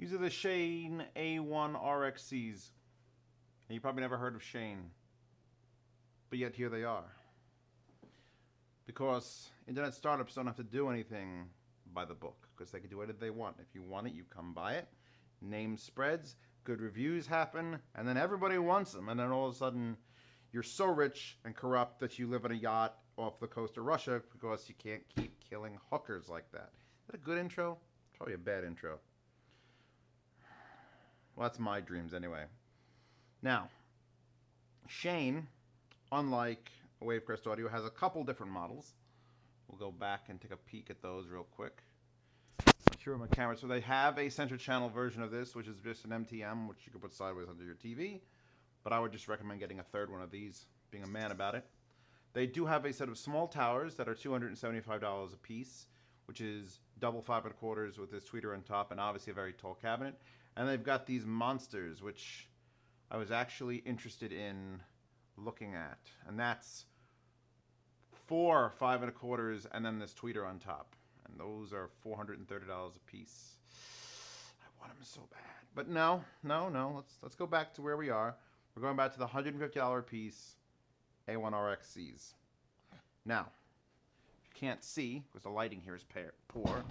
These are the Chane A1rx-c's. And you probably never heard of Chane. But yet here they are. Because internet startups don't have to do anything by the book. Because they can do whatever they want. If you want it, you come buy it. Name spreads. Good reviews happen. And then everybody wants them. And then all of a sudden, you're so rich and corrupt that you live on a yacht off the coast of Russia because you can't keep killing hookers like that. Is that a good intro? Probably a bad intro. Well, that's my dreams anyway. Now, Chane, unlike Wavecrest Audio, has a couple different models. We'll go back and take a peek at those real quick. Here are my cameras. So they have a center channel version of this, which is just an MTM, which you can put sideways under your TV. But I would just recommend getting a third one of these, being a man about it. They do have a set of small towers that are $275 a piece, which is double 5 1/4 with this tweeter on top, and obviously a very tall cabinet. And they've got these monsters, which I was actually interested in looking at. And that's 4 5 1/4 and then this tweeter on top. And those are $430 a piece. I want them so bad. But no. Let's go back to where we are. We're going back to the $150 a piece A1rx-c's. Now, if you can't see, because the lighting here is poor,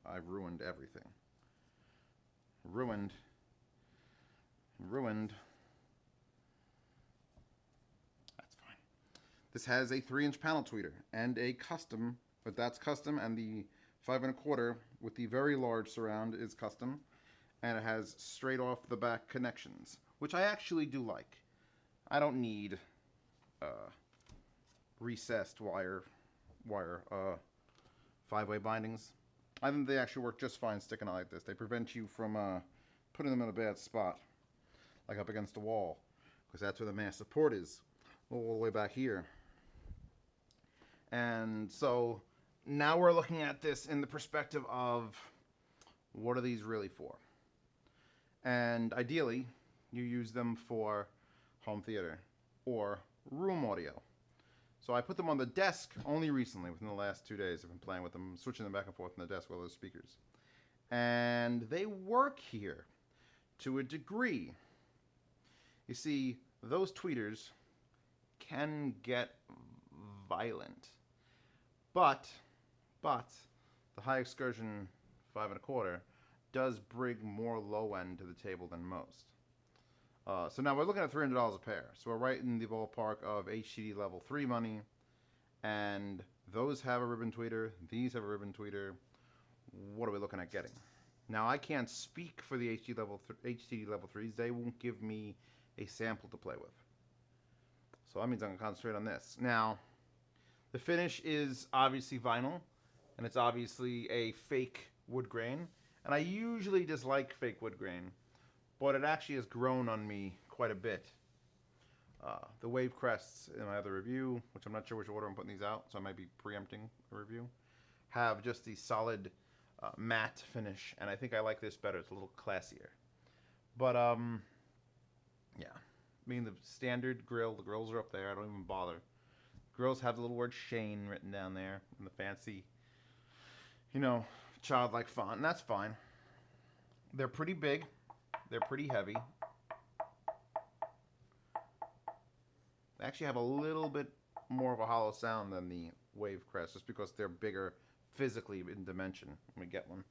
I've ruined everything. Ruined. That's fine. This has a 3-inch panel tweeter and a custom, but that's custom, and the 5 1/4 with the very large surround is custom, and it has straight off the back connections, which I actually do like. I don't need recessed wire 5-way bindings. I think they actually work just fine sticking out like this. They prevent you from putting them in a bad spot, like up against the wall, because that's where the mass support is, all the way back here. And so now we're looking at this in the perspective of what are these really for? And ideally, you use them for home theater or room audio. So I put them on the desk only recently, within the last 2 days. I've been playing with them, switching them back and forth on the desk with those speakers. And they work here to a degree. You see, those tweeters can get violent. But the high excursion 5 1/4 does bring more low end to the table than most. So now we're looking at $300 a pair. So we're right in the ballpark of HDD level 3 money. And those have a ribbon tweeter. These have a ribbon tweeter. What are we looking at getting? Now I can't speak for the HDD level 3s. They won't give me a sample to play with. So that means I'm going to concentrate on this. Now, the finish is obviously vinyl. And it's obviously a fake wood grain. And I usually dislike fake wood grain, but it actually has grown on me quite a bit. The Wavecrests in my other review, which I'm not sure which order I'm putting these out, so I might be preempting a review, have just the solid matte finish, and I think I like this better. It's a little classier. But, yeah. I mean, the standard grill, the grills are up there. I don't even bother. Grills have the little word Chane written down there, and the fancy, childlike font, and that's fine. They're pretty big. They're pretty heavy. They actually have a little bit more of a hollow sound than the Wavecrest, just because they're bigger physically in dimension. Let me get one.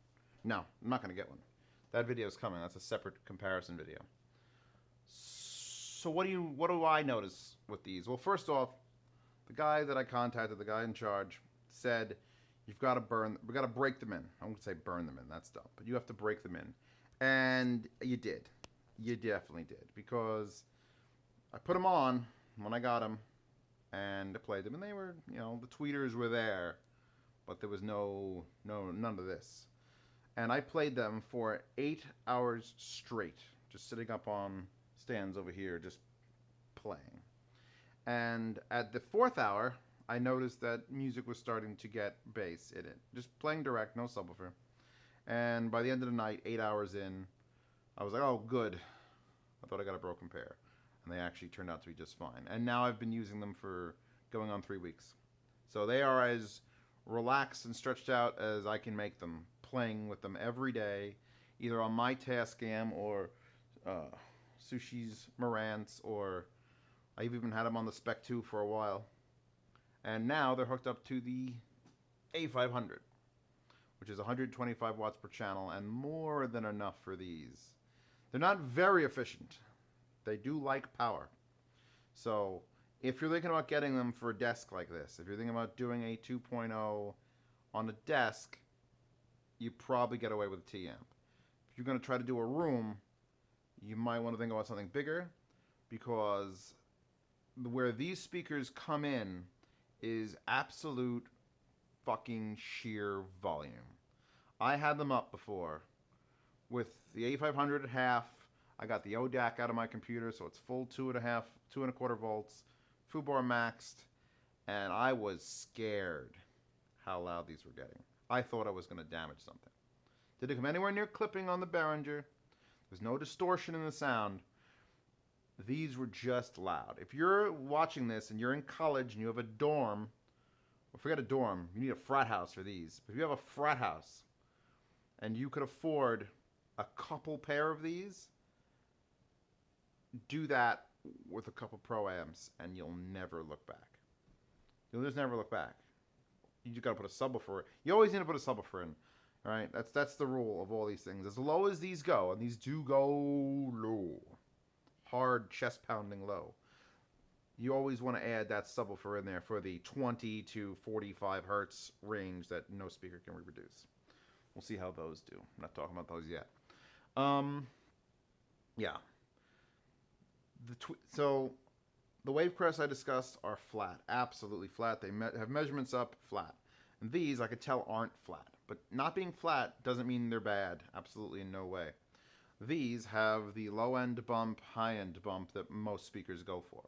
No, I'm not going to get one. That video is coming. That's a separate comparison video. So what do I notice with these? Well, first off, the guy that I contacted, the guy in charge, said we've got to break them in. I won't say burn them in, that's dumb, but you have to break them in. And you did. You definitely did, because I put them on when I got them and I played them, and they were, the tweeters were there, but there was none of this. And I played them for 8 hours straight, just sitting up on stands over here, just playing. And at the 4th hour, I noticed that music was starting to get bass in it. Just playing direct, no subwoofer. And by the end of the night, 8 hours in, I was like, oh, good. I thought I got a broken pair. And they actually turned out to be just fine. And now I've been using them for going on 3 weeks. So they are as relaxed and stretched out as I can make them. playing with them every day, either on my Tascam or Sushi's Marantz, or I've even had them on the Spec 2 for a while. And now they're hooked up to the A500, which is 125 watts per channel and more than enough for these. They're not very efficient. They do like power. So if you're thinking about getting them for a desk like this, if you're thinking about doing a 2.0 on a desk, you probably get away with a T-amp. If you're going to try to do a room, you might want to think about something bigger, because where these speakers come in is absolute fucking sheer volume. I had them up before with the A500 at half. I got the ODAC out of my computer, so it's full 2.25 volts, foobar maxed, and I was scared how loud these were getting. I thought I was going to damage something. Didn't come anywhere near clipping on the Behringer. There's no distortion in the sound. These were just loud. If you're watching this and you're in college and you have a dorm, well, forget a dorm, you need a frat house for these. But if you have a frat house and you could afford a couple pair of these, do that with a couple Pro amps and you'll never look back. You'll just never look back. You just gotta put a subwoofer. You always need to put a subwoofer in. All right, that's the rule of all these things. As low as these go, and these do go low, hard chest pounding low, you always want to add that subwoofer in there for the 20 to 45 hertz range that no speaker can reproduce. We'll see how those do. I'm not talking about those yet. Yeah. So the wave crests I discussed are flat, absolutely flat. They have measurements up, flat. And these, I could tell, aren't flat. But not being flat doesn't mean they're bad. Absolutely in no way. These have the low-end bump, high-end bump that most speakers go for.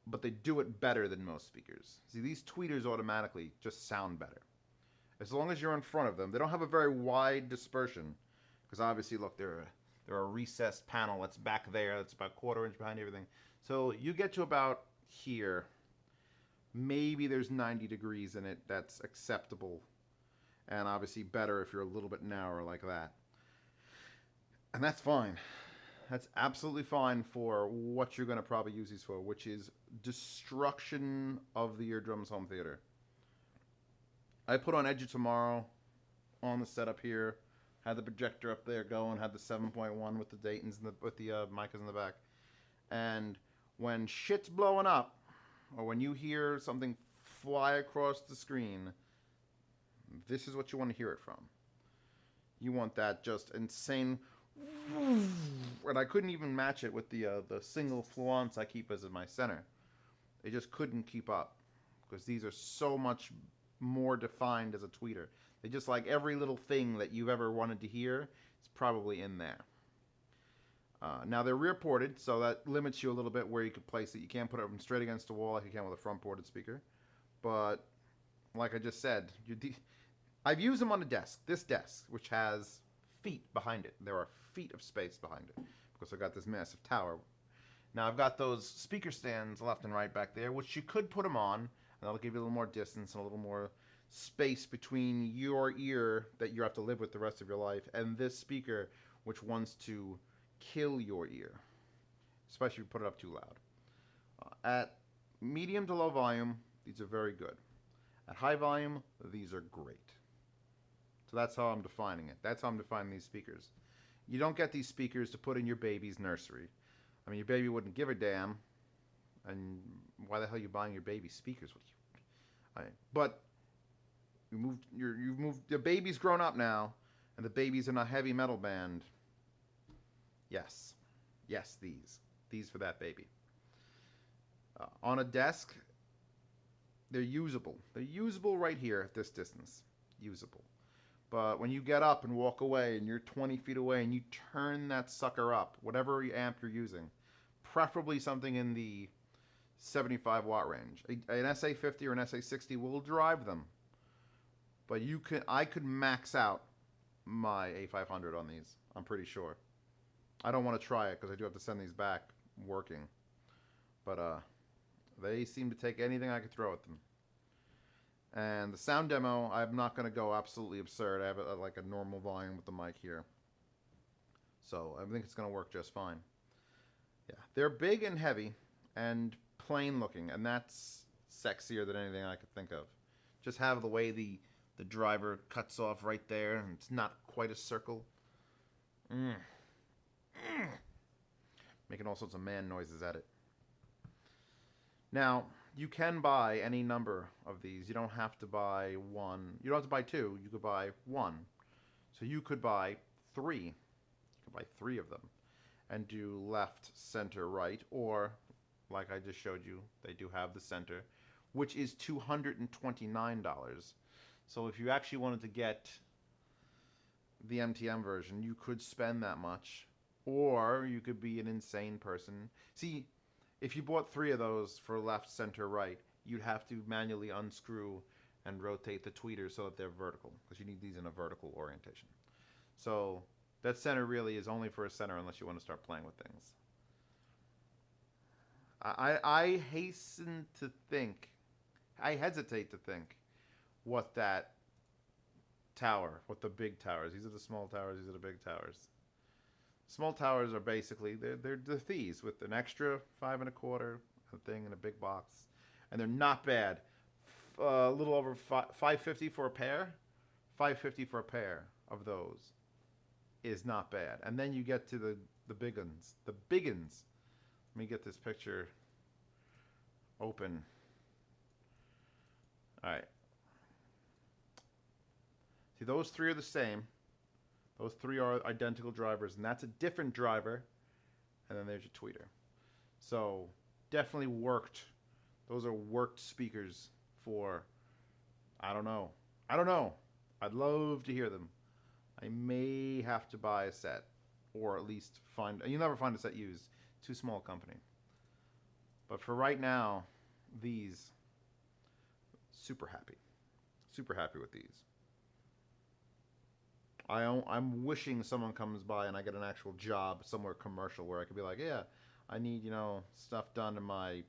But they do it better than most speakers. See, these tweeters automatically just sound better. As long as you're in front of them. They don't have a very wide dispersion. Because obviously, look, they're a recessed panel that's back there. That's about a 1/4 inch behind everything. So you get to about here. Maybe there's 90 degrees in it. That's acceptable. And obviously better if you're a little bit narrower like that. And that's fine. That's absolutely fine for what you're going to probably use these for, which is destruction of the eardrums home theater. I put on Edge of Tomorrow on the setup here. Had the projector up there going. Had the 7.1 with the Daytons and with the micas in the back. And when shit's blowing up, or when you hear something fly across the screen, this is what you want to hear it from. You want that just insane, and I couldn't even match it with the single fluence I keep as in my center. They just couldn't keep up because these are so much more defined as a tweeter. They just, like, every little thing that you've ever wanted to hear is probably in there. Now they're rear ported, so that limits you a little bit where you can place it. You can't put them straight against the wall like you can with a front ported speaker. But like I just said, I've used them on a desk. This desk, which has feet behind it. There are feet of space behind it because I've got this massive tower. Now I've got those speaker stands left and right back there, which you could put them on, and that'll give you a little more distance and a little more space between your ear that you have to live with the rest of your life and this speaker, which wants to kill your ear, especially if you put it up too loud. At medium to low volume, these are very good. At high volume, these are great. So that's how I'm defining it. That's how I'm defining these speakers. You don't get these speakers to put in your baby's nursery. I mean, your baby wouldn't give a damn. And why the hell are you buying your baby speakers with you? But you've moved. The baby's grown up now, and the baby's in a heavy metal band. Yes, these for that baby. On a desk, they're usable. They're usable right here at this distance. Usable. But when you get up and walk away and you're 20 feet away and you turn that sucker up, whatever amp you're using, preferably something in the 75 watt range. An SA50 or an SA60 will drive them. But I could max out my A500 on these, I'm pretty sure. I don't want to try it because I do have to send these back working. But they seem to take anything I could throw at them. And the sound demo, I'm not going to go absolutely absurd. I have like a normal volume with the mic here. So I think it's going to work just fine. Yeah, they're big and heavy and plain looking, and that's sexier than anything I could think of. Just have the way the driver cuts off right there, and it's not quite a circle. Making all sorts of man noises at it. Now, you can buy any number of these. You don't have to buy one. You don't have to buy two. You could buy one. So you could buy three. You could buy three of them and do left, center, right. Or, like I just showed you, they do have the center, which is $229. So if you actually wanted to get the MTM version, you could spend that much. Or you could be an insane person. See, if you bought three of those for left, center, right, you'd have to manually unscrew and rotate the tweeters so that they're vertical, because you need these in a vertical orientation. So that center really is only for a center unless you want to start playing with things. I hesitate to think what that tower, what the big towers, these are the small towers, these are the big towers. Small towers are basically, they're these with an extra 5 1/4 thing in a big box. And they're not bad. A little over $5.50 for a pair. $5.50 for a pair of those is not bad. And then you get to the big ones. The big ones. Let me get this picture open. Alright. See, those three are the same. Those three are identical drivers, and that's a different driver. And then there's your tweeter. So, definitely worked. Those are worked speakers for, I don't know. I'd love to hear them. I may have to buy a set, or at least find, you'll never find a set used. Too small a company. But for right now, these, super happy. Super happy with these. I'm wishing someone comes by and I get an actual job somewhere commercial where I could be like, yeah, I need, stuff done in my,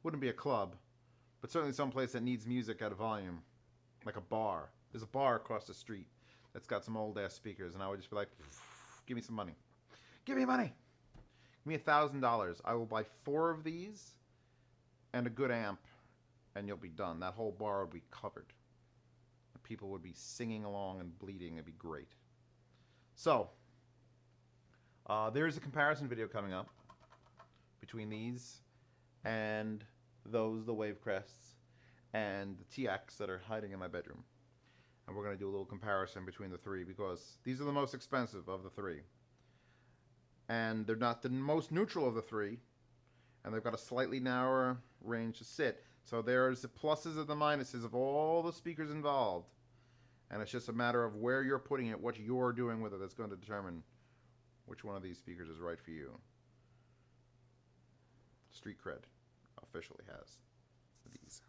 wouldn't be a club, but certainly someplace that needs music at a volume, like a bar. There's a bar across the street that's got some old ass speakers, and I would just be like, give me some money. Give me money. Give me $1,000. I will buy 4 of these and a good amp, and you'll be done. That whole bar would be covered. People would be singing along and bleeding. It'd be great. So, there's a comparison video coming up between these and those, the Wave Crests, and the TX that are hiding in my bedroom. And we're going to do a little comparison between the three because these are the most expensive of the three. And they're not the most neutral of the three. And they've got a slightly narrower range to sit. So there's the pluses and the minuses of all the speakers involved. And it's just a matter of where you're putting it, what you're doing with it that's going to determine which one of these speakers is right for you. Street Cred officially has these.